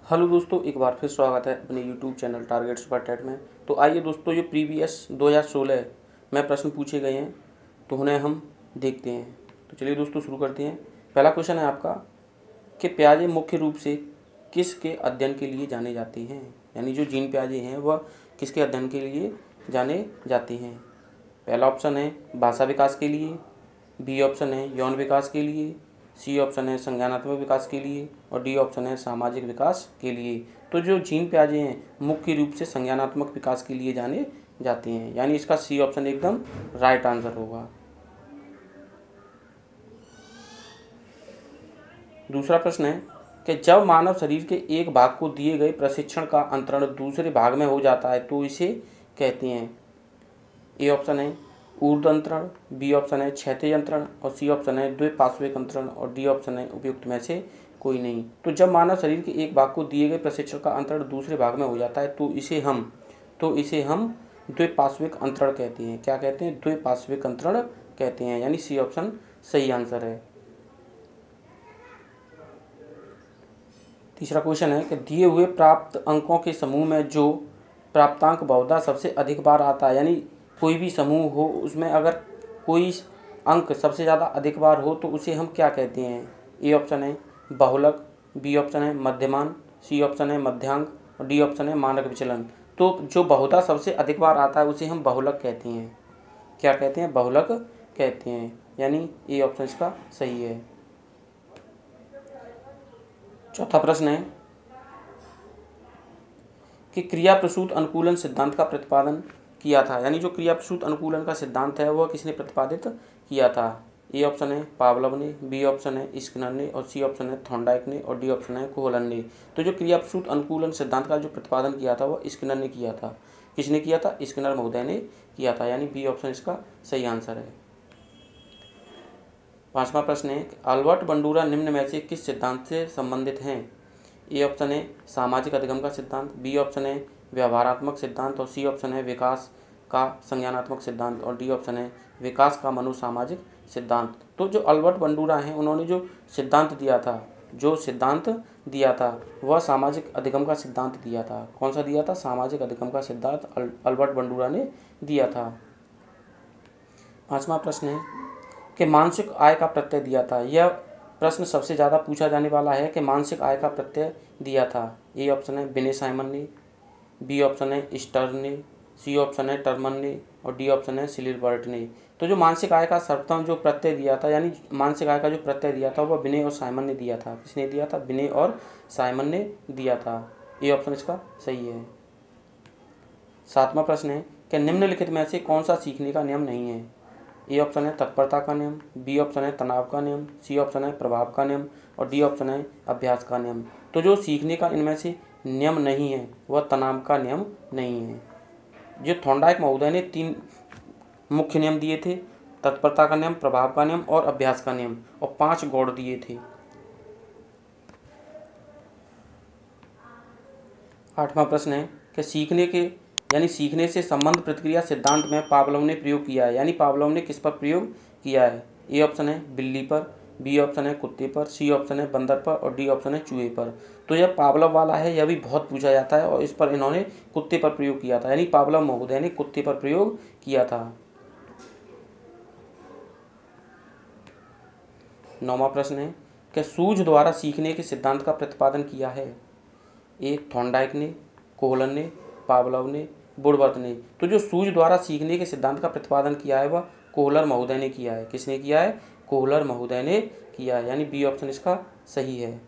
Hello दोस्तों, एक बार फिर स्वागत है अपने YouTube channel Target Super TET में। तो आइए दोस्तों, जो प्रीवियस 2016 में प्रश्न पूछे गए हैं तो उन्हें हम देखते हैं। तो चलिए दोस्तों शुरू करते हैं। पहला क्वेश्चन है आपका कि प्याजे मुख्य रूप से किसके अध्ययन के लिए जाने जाते हैं, यानी जो जीन प्याजे हैं वह किसके अध्ययन के लिए जाने जाते हैं। पहला ऑप्शन है भाषा विकास के लिए, बी ऑप्शन है यौन विकास के लिए, सी ऑप्शन है संज्ञानात्मक विकास के लिए और डी ऑप्शन है सामाजिक विकास के लिए। तो जो जीन प्याजे हैं मुख्य रूप से संज्ञानात्मक विकास के लिए जाने जाते हैं, यानी इसका सी ऑप्शन एकदम राइट आंसर होगा। दूसरा प्रश्न है कि जब मानव शरीर के एक भाग को दिए गए प्रशिक्षण का अंतरण दूसरे भाग में हो जाता है तो इसे कहते हैं। ए ऑप्शन है ऊर्ध्व अंतरण, बी ऑप्शन है क्षैतिज अंतरण और सी ऑप्शन है द्विपार्श्विक अंतरण और डी ऑप्शन है उपयुक्त में से कोई नहीं। तो जब मानव शरीर के एक भाग को दिए गए प्रशिक्षण का अंतरण दूसरे भाग में हो जाता है तो इसे हम द्विपार्श्विक अंतरण कहते हैं। क्या कहते हैं? द्विपार्श्विक अंतरण कहते हैं, यानी सी ऑप्शन सही आंसर है। तीसरा क्वेश्चन है कि दिए हुए प्राप्त अंकों के समूह में जो प्राप्तांक बहुधा सबसे अधिक बार आता है, यानी कोई भी समूह हो उसमें अगर कोई अंक सबसे ज़्यादा अधिक बार हो तो उसे हम क्या कहते हैं। ए ऑप्शन है बहुलक, बी ऑप्शन है मध्यमान, सी ऑप्शन है मध्यांक और डी ऑप्शन है मानक विचलन। तो जो बहुधा सबसे अधिक बार आता है उसे हम बहुलक कहते हैं। क्या कहते हैं? बहुलक कहते हैं, यानी ए ऑप्शन इसका सही है। चौथा प्रश्न है कि क्रिया प्रसूत अनुकूलन सिद्धांत का प्रतिपादन किया था, यानी जो क्रिया प्रसूत अनुकूलन का सिद्धांत है वह किसने प्रतिपादित किया था। ए ऑप्शन है पावलोव ने, बी ऑप्शन है स्किनर ने और सी ऑप्शन है थॉर्नडाइक ने और डी ऑप्शन है कोहलन ने। तो जो क्रिया प्रसूत अनुकूलन सिद्धांत का जो प्रतिपादन किया था वह स्किनर ने किया था। किसने किया था? स्किनर महोदय ने किया था, यानी बी ऑप्शन इसका सही आंसर है। पांचवा प्रश्न है अल्बर्ट बंडूरा निम्न में से किस सिद्धांत से संबंधित हैं। ए ऑप्शन है सामाजिक अधिगम का सिद्धांत, बी ऑप्शन है व्यवहारात्मक सिद्धांत और सी ऑप्शन है विकास का संज्ञानात्मक सिद्धांत और डी ऑप्शन है विकास का मनोसामाजिक सिद्धांत। तो जो अल्बर्ट बंडूरा हैं उन्होंने जो सिद्धांत दिया था वह सामाजिक अधिगम का सिद्धांत दिया था। कौन सा दिया था? सामाजिक अधिगम का सिद्धांत अल्बर्ट बंडूरा ने दिया था। पांचवा प्रश्न है कि मानसिक आय का प्रत्यय दिया था। यह प्रश्न सबसे ज़्यादा पूछा जाने वाला है कि मानसिक आय का प्रत्यय दिया था। ए ऑप्शन है विनय साइमन ने, बी ऑप्शन है स्टर्न ने, सी ऑप्शन है टर्मन ने और डी ऑप्शन है सिलिबर्ट ने। तो जो मानसिक आय का सर्वप्रथम जो प्रत्यय दिया था, यानी मानसिक आय का जो प्रत्यय दिया था वह विनय और साइमन ने दिया था। किसने दिया था? विनय और साइमन ने दिया था। ए ऑप्शन इसका सही है। सातवां प्रश्न है कि निम्नलिखित में से कौन सा सीखने का नियम नहीं है। ए ऑप्शन है तत्परता का नियम, बी ऑप्शन है तनाव का नियम, सी ऑप्शन है प्रभाव का नियम और डी ऑप्शन है अभ्यास का नियम। तो जो सीखने का इनमें से नियम नहीं है वह तनाव का नियम नहीं है। जो थॉर्नडाइक महोदय ने 3 मुख्य नियम दिए थे, तत्परता का नियम, प्रभाव का नियम और अभ्यास का नियम, और 5 गौड़ दिए थे। 8वां प्रश्न है कि सीखने से संबंध प्रतिक्रिया सिद्धांत में पावलोव ने प्रयोग किया है, यानी पावलोव ने किस पर प्रयोग किया है। ए ऑप्शन है बिल्ली पर, बी ऑप्शन है कुत्ते पर, सी ऑप्शन है बंदर पर और डी ऑप्शन है चूहे पर। तो यह पावलोव वाला है, यह भी बहुत पूछा जाता है और इस पर इन्होंने कुत्ते पर प्रयोग किया था, यानी पावलोव महोदय ने कुत्ते पर प्रयोग किया था। 9वां प्रश्न है कि सूझ द्वारा सीखने के सिद्धांत का प्रतिपादन किया है। ए थॉर्नडाइक ने, कोहलन ने, पावलोव ने, वुडवर्थ ने। तो जो सूझ द्वारा सीखने के सिद्धांत का प्रतिपादन किया है वह कोहलर महोदय ने किया है। किसने किया है? कोहलर महोदय ने किया है, यानी बी ऑप्शन इसका सही है।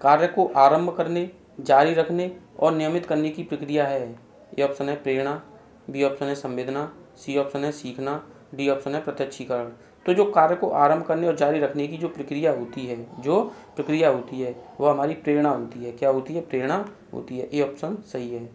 कार्य को आरंभ करने, जारी रखने और नियमित करने की प्रक्रिया है। ए ऑप्शन है प्रेरणा, बी ऑप्शन है संवेदना, सी ऑप्शन है सीखना, डी ऑप्शन है प्रत्यक्षीकरण। तो जो कार्य को आरंभ करने और जारी रखने की जो प्रक्रिया होती है वह हमारी प्रेरणा होती है। क्या होती है? प्रेरणा होती है। ए ऑप्शन सही है।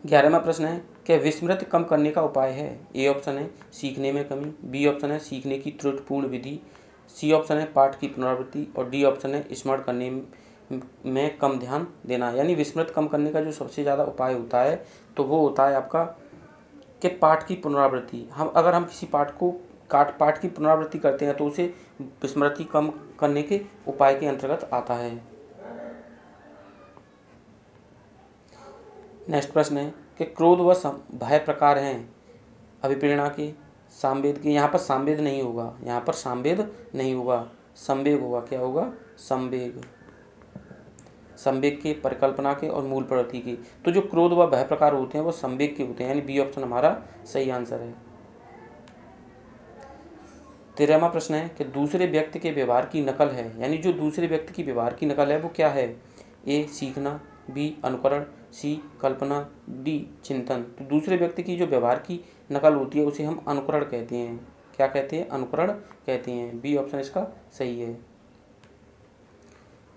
11वां प्रश्न है कि विस्मृति कम करने का उपाय है। ए ऑप्शन है सीखने में कमी, बी ऑप्शन है सीखने की त्रुटिपूर्ण विधि, सी ऑप्शन है पाठ की पुनरावृत्ति और डी ऑप्शन है स्मरण करने में कम ध्यान देना। यानी विस्मृति कम करने का जो सबसे ज़्यादा उपाय होता है तो वो होता है आपका कि पाठ की पुनरावृत्ति। अगर हम किसी पाठ को काट पाठ की पुनरावृत्ति करते हैं तो उसे विस्मृति कम करने के उपाय के अंतर्गत आता है। नेक्स्ट प्रश्न है कि क्रोध व भय प्रकार हैं अभिप्रेरणा के, सामवेद के। यहाँ पर सामवेद नहीं होगा, यहाँ पर सामवेद नहीं होगा, संवेग होगा। क्या होगा? संवेग। संवेग के, परिकल्पना के और मूल प्रवृत्ति के। तो जो क्रोध व भय प्रकार होते हैं वो संवेग के होते हैं, यानी बी ऑप्शन हमारा सही आंसर है। 13वां प्रश्न है कि दूसरे व्यक्ति के व्यवहार की नकल है, यानी जो दूसरे व्यक्ति की व्यवहार की नकल है वो क्या है? ए सीखना, बी अनुकरण, सी कल्पना, डी चिंतन। तो दूसरे व्यक्ति की जो व्यवहार की नकल होती है उसे हम अनुकरण कहते हैं। क्या कहते हैं? अनुकरण कहते हैं। बी ऑप्शन इसका सही है।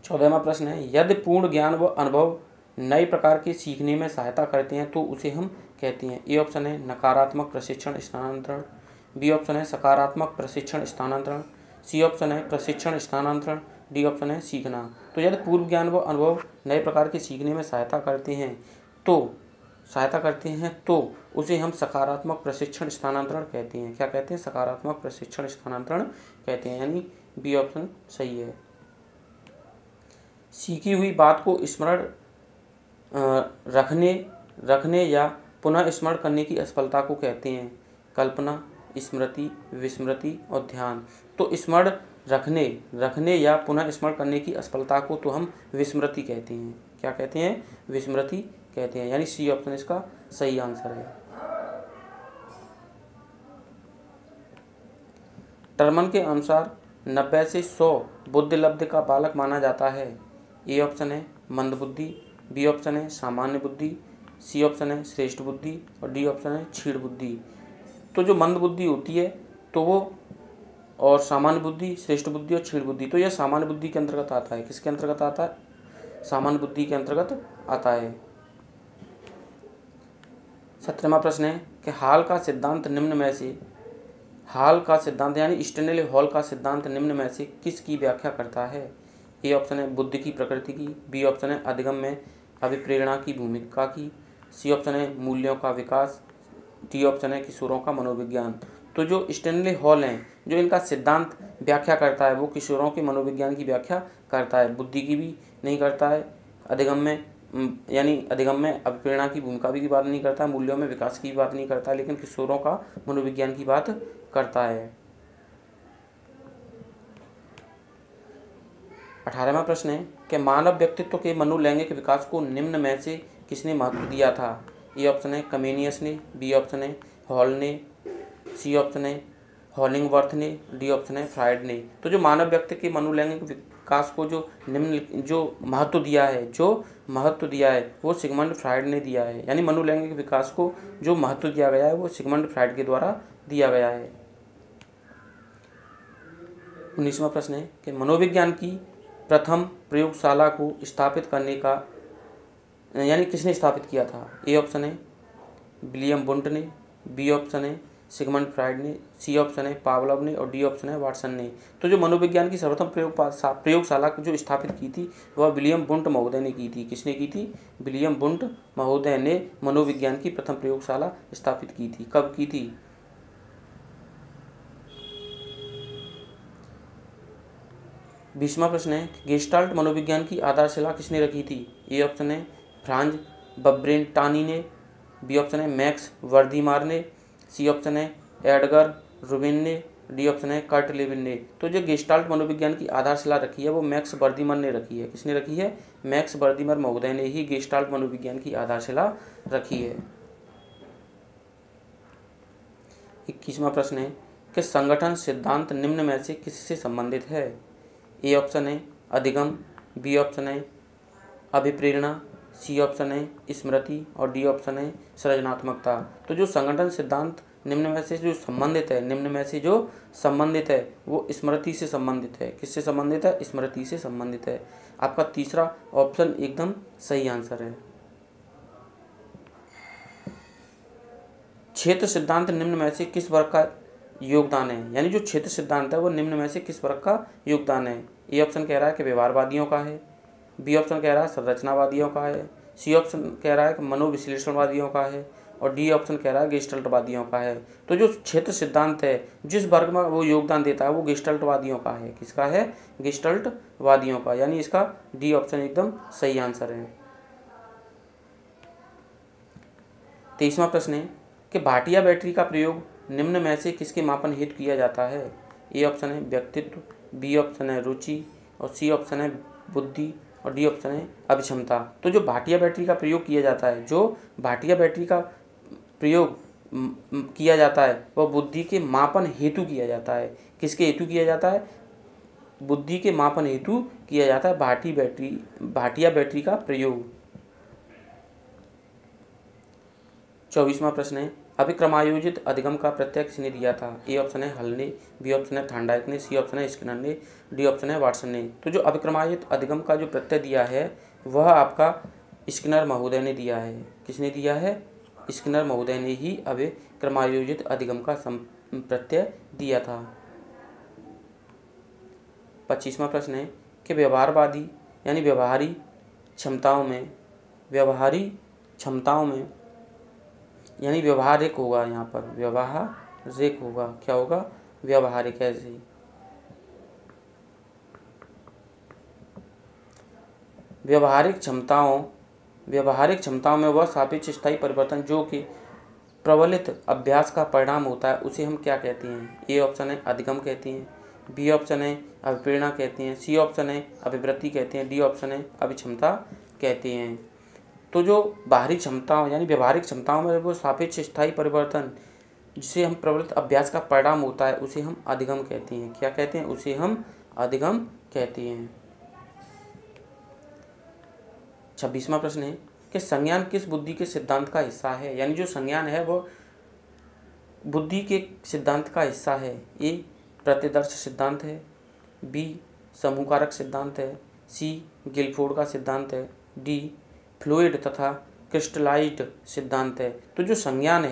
14वां प्रश्न है यदि पूर्ण ज्ञान व अनुभव नए प्रकार के सीखने में सहायता करते हैं तो उसे हम कहते हैं। ए ऑप्शन है नकारात्मक प्रशिक्षण स्थानांतरण, बी ऑप्शन है सकारात्मक प्रशिक्षण स्थानांतरण, सी ऑप्शन है प्रशिक्षण स्थानांतरण, डी ऑप्शन है सीखना। तो यदि पूर्व ज्ञान व अनुभव नए प्रकार के सीखने में सहायता करते हैं तो उसे हम सकारात्मक प्रशिक्षण स्थानांतरण कहते हैं। क्या कहते हैं? सकारात्मक प्रशिक्षण स्थानांतरण कहते हैं, यानी बी ऑप्शन सही है। सीखी हुई बात को स्मरण रखने या पुनः स्मरण करने की असफलता को कहते हैं कल्पना, स्मृति, विस्मृति और ध्यान। तो स्मरण रखने या पुनः स्मरण करने की असफलता को तो हम विस्मृति कहते हैं। क्या कहते हैं? विस्मृति कहते हैं, यानी सी ऑप्शन इसका सही आंसर है। टर्मन के अनुसार 90 से 100 बुद्धि लब्ध का बालक माना जाता है। ए ऑप्शन है मंद बुद्धि, बी ऑप्शन है सामान्य बुद्धि, सी ऑप्शन है श्रेष्ठ बुद्धि और डी ऑप्शन है क्षीण बुद्धि। तो जो मंद बुद्धि होती है तो वो, और सामान्य बुद्धि, श्रेष्ठ बुद्धि और क्षीण बुद्धि, तो यह सामान्य बुद्धि के अंतर्गत आता है। किसके अंतर्गत आता है? सामान्य बुद्धि के अंतर्गत आता है। 17वां प्रश्न है कि हाल का सिद्धांत यानी स्टैनले हॉल का सिद्धांत निम्न में से किसकी व्याख्या करता है? ए ऑप्शन है बुद्धि की प्रकृति की, बी ऑप्शन है अधिगम में अभिप्रेरणा की भूमिका की, सी ऑप्शन है मूल्यों का विकास, डी ऑप्शन है किशोरों का मनोविज्ञान। तो जो स्टैनले हॉल हैं, जो इनका सिद्धांत व्याख्या करता है वो किशोरों के मनोविज्ञान की व्याख्या करता है, बुद्धि की भी नहीं करता है, अधिगम में अभिप्रेरणा की भूमिका की बात नहीं करता, मूल्यों में विकास की बात नहीं करता, लेकिन किशोरों का मनोविज्ञान की बात करता है। 18वां प्रश्न है कि मानव व्यक्तित्व के मनोलैंगिक विकास को निम्न में से किसने महत्व दिया था? ए ऑप्शन है कमेनियस ने, बी ऑप्शन है हॉल ने, सी ऑप्शन है हॉलिंगवर्थ ने, डी ऑप्शन है फ्रायड ने। तो जो मानव व्यक्ति के मनोलैंगिक विकास को जो महत्व दिया है वो सिगमंड फ्रायड ने दिया है, यानी मनोलैंगिक विकास को जो महत्व दिया गया है वो सिगमंड फ्रायड के द्वारा दिया गया है। 19वां प्रश्न है कि मनोविज्ञान की प्रथम प्रयोगशाला को स्थापित करने का यानी किसने स्थापित किया था? ए ऑप्शन है विलियम वुंट ने, बी ऑप्शन है सिगमंड फ्रायड ने, सी ऑप्शन है पावलोव ने और डी ऑप्शन है वाटसन ने। तो जो मनोविज्ञान की सर्वप्रथम प्रयोगशाला को जो स्थापित की थी वह विलियम वुंट महोदय ने की थी। किसने की थी? विलियम वुंट महोदय ने मनोविज्ञान की प्रथम प्रयोगशाला स्थापित की थी। कब की थी? 20वां प्रश्न है गेस्टाल्ट मनोविज्ञान की आधारशिला किसने रखी थी? ए ऑप्शन है फ्रांज बब्रेंटानी ने, बी ऑप्शन है मैक्स वर्दीमार ने, सी ऑप्शन है एडगर रुबिन ने, डी ऑप्शन है कर्ट लेविन ने। तो जो गेस्टाल्ट मनोविज्ञान की आधारशिला रखी है वो मैक्स बर्दीमर ने रखी है। किसने रखी है? मैक्स बर्दीमर महोदय ने ही गेस्टाल्ट मनोविज्ञान की आधारशिला रखी है। 21वां प्रश्न है कि संगठन सिद्धांत निम्न में से किससे संबंधित है? ए ऑप्शन है अधिगम, बी ऑप्शन है अभिप्रेरणा, सी ऑप्शन है स्मृति और डी ऑप्शन है सृजनात्मकता। तो जो संगठन सिद्धांत निम्न में से जो संबंधित है वो स्मृति से संबंधित है। किससे संबंधित है? स्मृति से संबंधित है। आपका तीसरा ऑप्शन एकदम सही आंसर है। क्षेत्र सिद्धांत निम्न में से किस वर्ग का योगदान है? यानी जो क्षेत्र सिद्धांत है वो निम्न में से किस वर्ग का योगदान है? ए ऑप्शन कह रहा है कि व्यवहारवादियों का है, बी ऑप्शन कह रहा है संरचनावादियों का है, सी ऑप्शन कह रहा है कि मनोविश्लेषणवादियों का है और डी ऑप्शन कह रहा है गेस्टल्टवादियों का है। तो जो क्षेत्र सिद्धांत है, जिस वर्ग में वो योगदान देता है वो गेस्टल्टवादियों का है। किसका है? गेस्टल्टवादियों का, यानी इसका डी ऑप्शन एकदम सही आंसर है। 23वां प्रश्न है कि भाटिया बैटरी का प्रयोग निम्न में से किसके मापन हेतु किया जाता है? ए ऑप्शन है व्यक्तित्व, बी ऑप्शन है रुचि, और सी ऑप्शन है बुद्धि, और डी ऑप्शन है अभिक्षमता। तो जो भाटिया बैटरी का प्रयोग किया जाता है, जो भाटिया बैटरी का प्रयोग किया जाता है वह बुद्धि के मापन हेतु किया जाता है। किसके हेतु किया जाता है? बुद्धि के मापन हेतु किया जाता है भाटिया बैटरी का प्रयोग। 24वां प्रश्न है अभिक्रमायोजित अधिगम का प्रत्यय किसने दिया था? ए ऑप्शन है हल ने, बी ऑप्शन है थांडाइक ने, सी ऑप्शन है स्किनर ने, डी ऑप्शन है वाटसन ने। तो जो अभिक्रमायोजित अधिगम का जो प्रत्यय दिया है वह आपका स्किनर महोदय ने दिया है। किसने दिया है? स्किनर महोदय ने ही अभिक्रमायोजित अधिगम का प्रत्यय दिया था। 25वां प्रश्न है कि व्यवहारवादी यानी व्यवहारिक क्षमताओं में यानी व्यवहारिक होगा, यहाँ पर व्यवहारिक होगा। क्या होगा? व्यवहारिक। ऐसे ही व्यवहारिक क्षमताओं में वह सापेक्ष स्थायी परिवर्तन जो कि प्रबलित अभ्यास का परिणाम होता है उसे हम क्या कहते हैं? ए ऑप्शन है अधिगम कहते हैं, बी ऑप्शन है अभिप्रेरणा कहते हैं, सी ऑप्शन है अभिवृत्ति कहते हैं, डी ऑप्शन है अभिक्षमता कहते हैं। तो जो बाहरी क्षमताओं यानी व्यवहारिक क्षमताओं में वो सापेक्ष स्थायी परिवर्तन जिसे हम प्रबलित अभ्यास का परिणाम होता है उसे हम अधिगम कहते हैं। क्या कहते हैं? उसे हम अधिगम कहते हैं। 26वां प्रश्न है कि संज्ञान किस बुद्धि के सिद्धांत का हिस्सा है? यानी जो संज्ञान है वो बुद्धि के सिद्धांत का हिस्सा है। ए प्रतिदर्श सिद्धांत है, बी समूहकारक सिद्धांत है, सी गिलफोर्ड का सिद्धांत है, डी फ्लूइड तथा क्रिस्टलाइज्ड सिद्धांत है। तो जो संज्ञान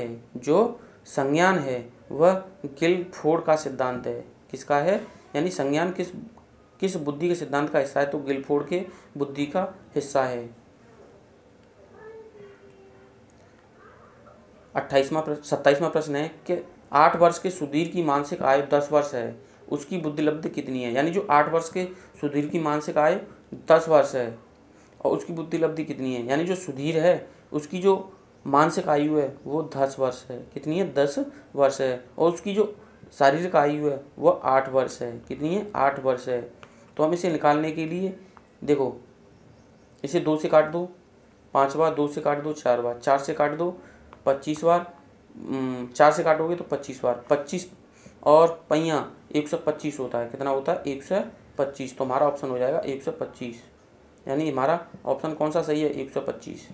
है वह गिलफोर्ड का सिद्धांत है। किसका है? यानी संज्ञान किस बुद्धि के सिद्धांत का हिस्सा है? तो गिलफोर्ड के बुद्धि का हिस्सा है। 27वां प्रश्न है कि 8 वर्ष के सुधीर की मानसिक आयु 10 वर्ष है, उसकी बुद्धि लब्धि कितनी है? यानी जो 8 वर्ष के सुधीर की मानसिक आयु 10 वर्ष है और उसकी बुद्धि लब्धि कितनी है? यानी जो सुधीर है उसकी जो मानसिक आयु है वो 10 वर्ष है। कितनी है? 10 वर्ष है। और उसकी जो शारीरिक आयु है वो 8 वर्ष है। कितनी है? 8 वर्ष है। तो हम इसे निकालने के लिए देखो, इसे 2 से काट दो 5 बार, 2 से काट दो 4 बार, 4 से काट दो 25 बार, 4 से काटोगे तो 25 बार, 25 और पहिया 125 होता है। कितना होता है? 125। तो हमारा ऑप्शन हो जाएगा 125, यानी हमारा ऑप्शन कौन सा सही है? 125।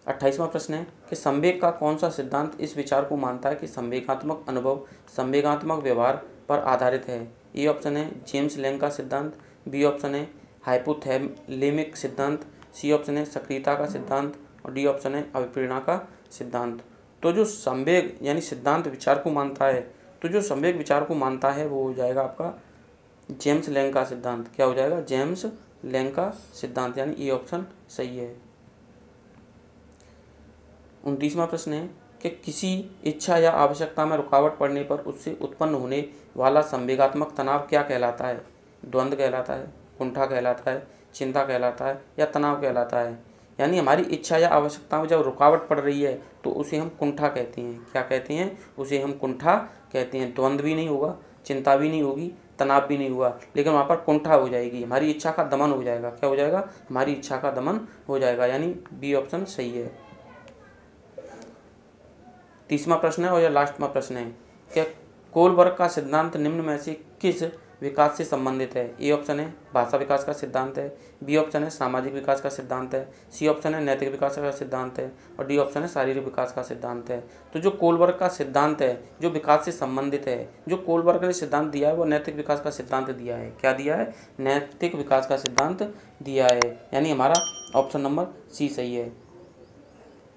28वां प्रश्न है कि संवेग का कौन सा सिद्धांत इस विचार को मानता है कि संवेगात्मक अनुभव संवेगात्मक व्यवहार पर आधारित है? ए ऑप्शन है जेम्स लैंग का सिद्धांत, बी ऑप्शन है हाइपोथैलेमिक सिद्धांत, सी ऑप्शन है सक्रियता का सिद्धांत, और डी ऑप्शन है अभिप्रेरणा का सिद्धांत। तो जो संवेग यानी सिद्धांत विचार को मानता है, तो जो संवेग विचार को मानता है वो हो जाएगा आपका जेम्स लैंग का सिद्धांत। क्या हो जाएगा? जेम्स लैंग का सिद्धांत, यानी ए ऑप्शन सही है। 29वां प्रश्न है कि किसी इच्छा या आवश्यकता में रुकावट पड़ने पर उससे उत्पन्न होने वाला संवेगात्मक तनाव क्या कहलाता है? द्वंद्व कहलाता है, कुंठा कहलाता है, चिंता कहलाता है, या तनाव कहलाता है? यानी हमारी इच्छा या आवश्यकता में जब रुकावट पड़ रही है तो उसे हम कुंठा कहते हैं। क्या कहते हैं? उसे हम कुंठा कहते हैं। द्वंद्व भी नहीं होगा, चिंता भी नहीं होगी, तनाव भी नहीं हुआ, लेकिन वहाँ पर कुंठा हो जाएगी, हमारी इच्छा का दमन हो जाएगा। क्या हो जाएगा? हमारी इच्छा का दमन हो जाएगा, यानी बी ऑप्शन सही है। 30वां प्रश्न है और यह लास्टवां प्रश्न है कि कोलबर्ग का सिद्धांत निम्न में से किस विकास से संबंधित है? ए ऑप्शन है भाषा विकास का सिद्धांत है, बी ऑप्शन है सामाजिक विकास का सिद्धांत है, सी ऑप्शन है नैतिक विकास का सिद्धांत है, और डी ऑप्शन है शारीरिक विकास का सिद्धांत है। तो जो कोलबर्ग का सिद्धांत है जो विकास से संबंधित है, जो कोलबर्ग ने सिद्धांत दिया है वो नैतिक विकास का सिद्धांत दिया है। क्या दिया है? नैतिक विकास का सिद्धांत दिया है, यानी हमारा ऑप्शन नंबर सी सही है।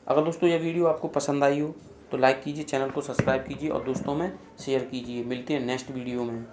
अगर दोस्तों यह वीडियो आपको पसंद आई हो तो लाइक कीजिए, चैनल को सब्सक्राइब कीजिए और दोस्तों में शेयर कीजिए। मिलते हैं नेक्स्ट वीडियो में।